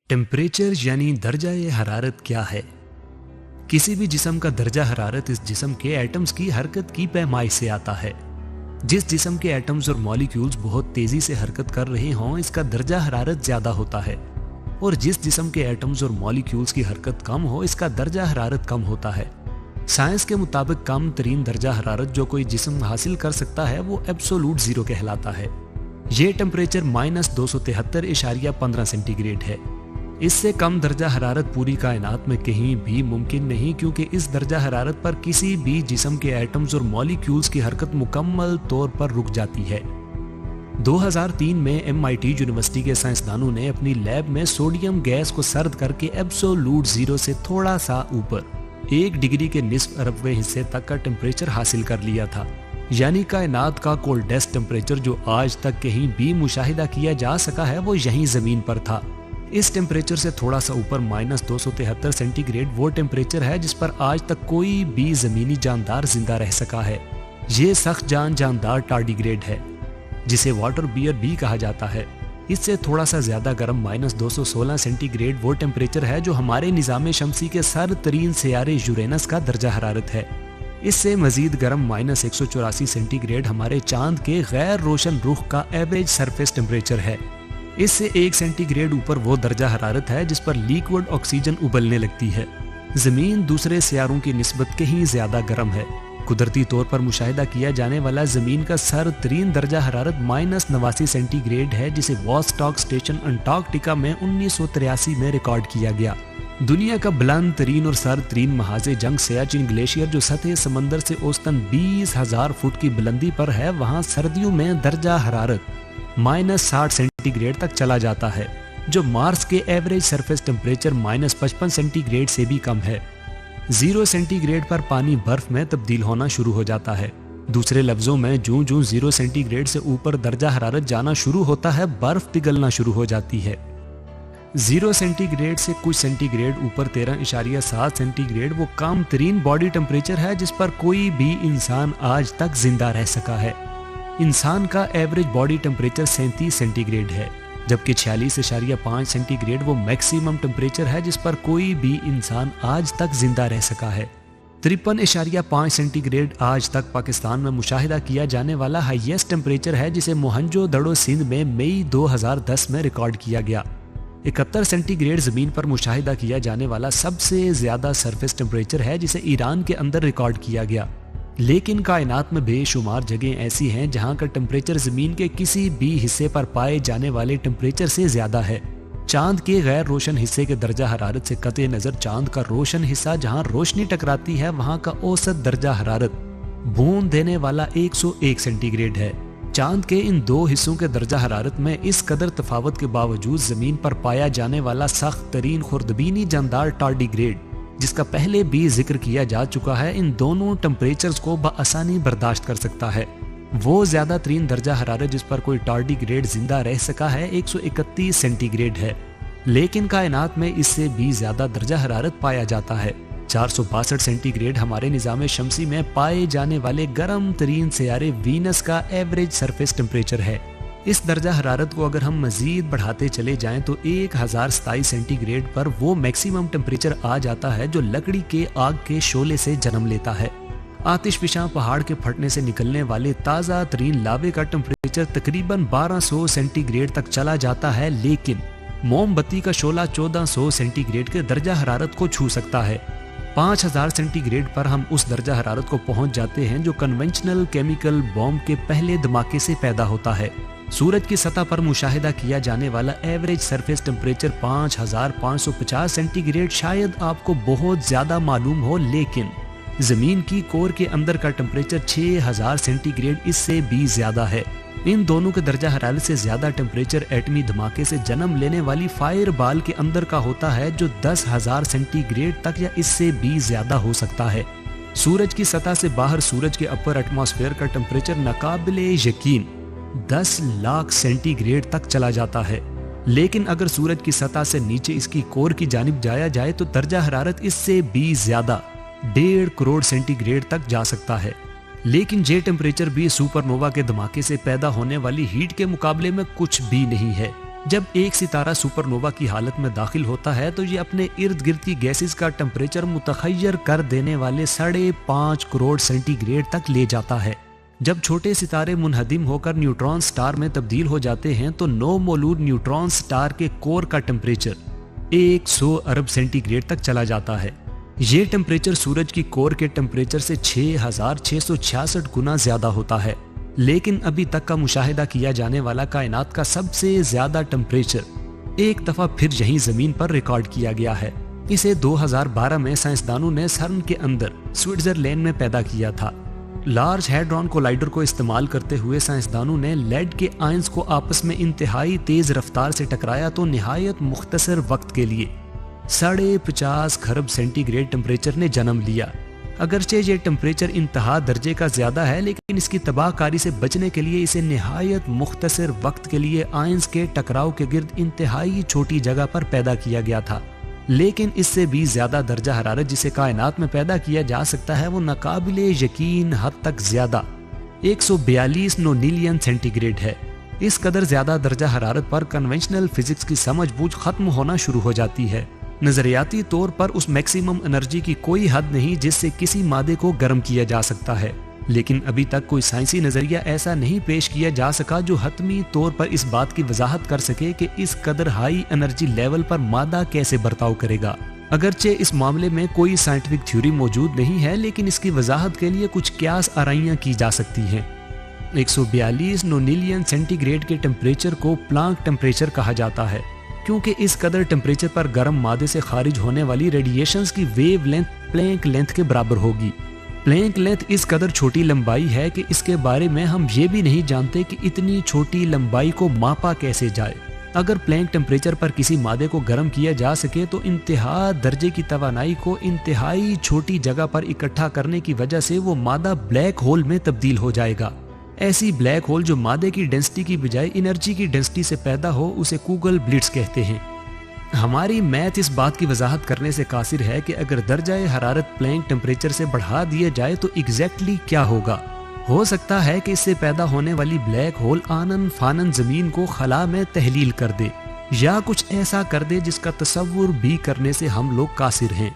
Temperature यानी दर्जा हरारत क्या है? किसी भी जिस्म का दर्जा हरारत इस जिस्म के एटम्स की हरकत की पैमाइश से आता है। जिस जिस्म के एटम्स और मॉलिक्यूल्स बहुत तेजी से हरकत कर रहे हों, इसका दर्जा हरारत ज्यादा होता है, और जिस जिस्म के एटम्स और मॉलिक्यूल्स की हरकत कम हो, इसका दर्जा हरारत कम होता है। साइंस के मुताबिक कम तरीन दर्जा हरारत जो कोई जिस्म हासिल कर सकता है वो एब्सोलूट जीरो कहलाता है। ये टेम्परेचर -273.15 सेंटीग्रेड है। इससे कम दर्जा हरारत पूरी कायनात में कहीं भी मुमकिन नहीं, क्योंकि इस दर्जा हरारत पर किसी भी जिस्म के एटम्स और मॉलिक्यूल्स की हरकत मुकम्मल तौर पर रुक जाती है। 2003 में MIT यूनिवर्सिटी के साइंसदानों ने अपनी लैब में सोडियम गैस को सर्द करके एब्सोलूट जीरो से थोड़ा सा ऊपर 1 डिग्री के निस्फ अरबवें हिस्से तक का टेम्परेचर हासिल कर लिया था। यानी कायनात का कोल्डेस्ट टेम्परेचर जो आज तक कहीं भी मुशाहिदा किया जा सका है वो यहीं जमीन पर था। इस टेम्परेचर से थोड़ा सा ऊपर -273 सेंटीग्रेड वो टेम्परेचर है जिस पर आज तक कोई भी जमीनी जानदार जिंदा रह सका है। ये सख्त जानदार टार्डिग्रेड है, जिसे वाटर बियर भी कहा जाता है। इससे थोड़ा सा ज्यादा गर्म -216 सेंटीग्रेड वो टेम्परेचर है जो हमारे निज़ाम शमसी के सर तरीन सियारे यूरेनस का दर्जा हरारत है। इससे मजीद गर्म -184 सेंटीग्रेड हमारे चांद के गैर रोशन रुख का एवरेज सरफेस टेम्परेचर है। इससे 1 सेंटीग्रेड ऊपर वो दर्जा हरारत है जिस पर लिक्विड ऑक्सीजन उबलने लगती है। जमीन दूसरे सियारों की निस्बत कहीं ज्यादा गर्म है। कुदरती तौर पर मुशाहिदा किया जाने वाला जमीन का सर तरीन दर्जा हरारत -89 सेंटीग्रेड है, जिसे वॉस्टॉक स्टेशन अंटार्कटिका में 1983 में रिकॉर्ड किया गया। दुनिया का बुलंद तरीन और सर तरीन महाजे जंग सियाचिन ग्लेशियर जो सतह समंदर से औसतन 20,000 फुट की बुलंदी पर है, वहाँ सर्दियों में दर्जा हरारत -60 सेंटीग्रेड तक चला जाता है, जो मार्स के एवरेज सरफेस टेम्परेचर -55 सेंटीग्रेड से भी कम है। 0 सेंटीग्रेड पर पानी बर्फ में तब्दील होना शुरू हो जाता है। दूसरे लफ्जों में ज्यों ज्यों 0 सेंटीग्रेड से ऊपर दर्जा हरारत जाना शुरू होता है, बर्फ पिघलना शुरू हो जाती है। 0 सेंटीग्रेड से कुछ सेंटीग्रेड ऊपर 13.7 सेंटीग्रेड वो कम तरीन बॉडी टेम्परेचर है जिस पर कोई भी इंसान आज तक जिंदा रह सका है। इंसान का एवरेज बॉडी टेम्परेचर 37 सेंटीग्रेड है, जबकि 46.5 सेंटीग्रेड वो मैक्सिमम टेम्परेचर है जिस पर कोई भी इंसान आज तक जिंदा रह सका है। 53.5 सेंटीग्रेड आज तक पाकिस्तान में मुशाहिदा किया जाने वाला हाईएस्ट टेम्परेचर है, जिसे मोहनजोदड़ो सिंध में मई 2010 में रिकॉर्ड किया गया। 71 सेंटीग्रेड जमीन पर मुशाहिदा किया जाने वाला सबसे ज्यादा सरफेस टेम्परेचर है, जिसे ईरान के अंदर रिकॉर्ड किया गया। लेकिन कायनात में बेशुमार जगह ऐसी हैं जहां का टेम्परेचर जमीन के किसी भी हिस्से पर पाए जाने वाले टेम्परेचर से ज्यादा है। चांद के गैर रोशन हिस्से के दर्जा हरारत से कते नजर चांद का रोशन हिस्सा जहां रोशनी टकराती है, वहां का औसत दर्जा हरारत बूंद देने वाला 101 सेंटीग्रेड है। चांद के इन दो हिस्सों के दर्जा हरारत में इस कदर तफावत के बावजूद जमीन पर पाया जाने वाला सख्त तरीन खुर्दबीनी जानदार टार्डिग्रेड, जिसका पहले भी जिक्र किया जा चुका है, इन दोनों टेम्परेचर्स को बआसानी बर्दाश्त कर सकता है। वो ज्यादा तरीन दर्जा हरारत जिस पर कोई टार्डिग्रेड जिंदा रह सका है 131 सेंटीग्रेड है, लेकिन कायनात में इससे भी ज्यादा दर्जा हरारत पाया जाता है। 462 सेंटीग्रेड हमारे निज़ाम शमसी में पाए जाने वाले गर्म तरीन सियारे वीनस का एवरेज सरफेस टेम्परेचर है। इस दर्जा हरारत को अगर हम मजीद बढ़ाते चले जाएं तो 1027 सेंटीग्रेड पर वो मैक्सिमम टेम्परेचर आ जाता है जो लकड़ी के आग के शोले से जन्म लेता है। आतिशफिशां पहाड़ के फटने से निकलने वाले ताज़ा तरीन लावे का टेम्परेचर तकरीबन 1200 सेंटीग्रेड तक चला जाता है, लेकिन मोमबत्ती का शोला 1400 सेंटीग्रेड के दर्जा हरारत को छू सकता है। 5000 सेंटीग्रेड पर हम उस दर्जा हरारत को पहुंच जाते हैं जो कन्वेंशनल केमिकल बॉम्ब के पहले धमाके से पैदा होता है। सूरज की सतह पर मुशाहिदा किया जाने वाला एवरेज सरफेस टेम्परेचर 5550 सेंटीग्रेड शायद आपको बहुत ज्यादा मालूम हो, लेकिन जमीन की कोर के अंदर का टेम्परेचर 6000 सेंटीग्रेड इससे भी ज्यादा है। इन दोनों के दर्जा हरारत से ज्यादा टेम्परेचर एटमी धमाके से जन्म लेने वाली फायर बाल के अंदर का होता है, जो 10,000 सेंटीग्रेड तक या इससे भी ज्यादा हो सकता है। सूरज की सतह से बाहर सूरज के अपर एटमॉस्फेयर का टेम्परेचर नाकाबिले यकीन 10 लाख सेंटीग्रेड तक चला जाता है, लेकिन अगर सूरज की सतह से नीचे इसकी कोर की जानिब जाया जाए तो दर्जा हरारत इससे भी ज्यादा 1.5 करोड़ सेंटीग्रेड तक जा सकता है। लेकिन ये टेम्परेचर भी सुपरनोवा के धमाके से पैदा होने वाली हीट के मुकाबले में कुछ भी नहीं है। جب ایک ستارہ سپر نووا کی حالت میں داخل ہوتا ہے تو یہ اپنے ارد گرد کی گیسز کا ٹمپریچر متغیر کر دینے والے 5.5 کروڑ سینٹی گریڈ تک لے جاتا ہے۔ جب چھوٹے ستارے منہدم ہو کر نیوٹران سٹار میں تبدیل ہو جاتے ہیں تو 9 مولود نیوٹران سٹار کے کور کا ٹمپریچر 100 ارب سینٹی گریڈ تک چلا جاتا ہے۔ یہ ٹمپریچر سورج کی کور کے ٹمپریچر سے 6666 گنا زیادہ ہوتا ہے، لیکن ابھی تک کا مشاہدہ کیا جانے والا کائنات کا سب سے زیادہ ٹمپریچر ایک دفعہ پھر یہیں زمین پر ریکارڈ کیا گیا ہے۔ اسے 2012 میں سائنسدانوں نے سرن کے اندر سوئٹزرلینڈ میں پیدا کیا تھا۔ لارج ہیڈرون کولائیڈر کو استعمال کرتے ہوئے سائنسدانوں نے لیڈ کے آئنز کو آپس میں انتہائی تیز رفتار سے ٹکرایا تو نہایت مختصر وقت کے لیے 50.5 خرب سینٹی گریڈ ٹمپریچر نے جنم لیا۔ اگرچہ یہ ٹمپریچر انتہا درجے کا زیادہ ہے، لیکن اس کی تباہ کاری سے بچنے کے لیے اسے نہایت مختصر وقت کے لیے آئنز کے ٹکراؤ کے گرد انتہائی چھوٹی جگہ پر پیدا کیا گیا تھا۔ لیکن اس سے بھی زیادہ درجہ حرارت جسے کائنات میں پیدا کیا جا سکتا ہے وہ ناقابل یقین حد تک زیادہ 142 نونیلین سینٹی گریڈ ہے۔ اس قدر زیادہ درجہ حرارت پر کنونشنل فزکس کی سمجھ بوجھ ختم ہونا شروع ہو جاتی ہے۔ نظریاتی طور پر اس میکسیمم انرجی کی کوئی حد نہیں جس سے کسی مادے کو گرم کیا جا سکتا ہے، لیکن ابھی تک کوئی سائنسی نظریہ ایسا نہیں پیش کیا جا سکا جو حتمی طور پر اس بات کی وضاحت کر سکے کہ اس قدر ہائی انرجی لیول پر مادہ کیسے برتاؤ کرے گا۔ اگرچہ اس معاملے میں کوئی سائنٹیفک تھیوری موجود نہیں ہے، لیکن اس کی وضاحت کے لیے کچھ قیاس آرائیاں کی جا سکتی ہیں۔ 142 نونیلین سینٹی گریڈ کے ٹمپریچر کو پلانک ٹمپریچر کہا جاتا ہے، کیونکہ اس قدر ٹمپریچر پر گرم مادے سے خارج ہونے والی ریڈیشنز کی ویو لینتھ پلینک لینتھ کے برابر ہوگی۔ پلینک لینتھ اس قدر چھوٹی لمبائی ہے کہ اس کے بارے میں ہم یہ بھی نہیں جانتے کہ اتنی چھوٹی لمبائی کو ماپا کیسے جائے۔ اگر پلینک ٹمپریچر پر کسی مادے کو گرم کیا جا سکے تو انتہا درجے کی توانائی کو انتہائی چھوٹی جگہ پر اکٹھا کرنے کی وجہ سے وہ مادہ بلیک ہول میں تبدیل ہو جائے گا۔ ایسی بلیک ہول جو مادے کی ڈینسٹی کی بجائے انرجی کی ڈینسٹی سے پیدا ہو اسے کوگل بلٹس کہتے ہیں۔ ہماری میتھ اس بات کی وضاحت کرنے سے قاصر ہے کہ اگر درجہ حرارت پلینک ٹمپریچر سے بڑھا دیا جائے تو ایگزیکٹلی کیا ہوگا۔ ہو سکتا ہے کہ اس سے پیدا ہونے والی بلیک ہول آنن فانن زمین کو خلا میں تحلیل کر دے، یا کچھ ایسا کر دے جس کا تصور بھی کرنے سے ہم لوگ قاصر ہیں۔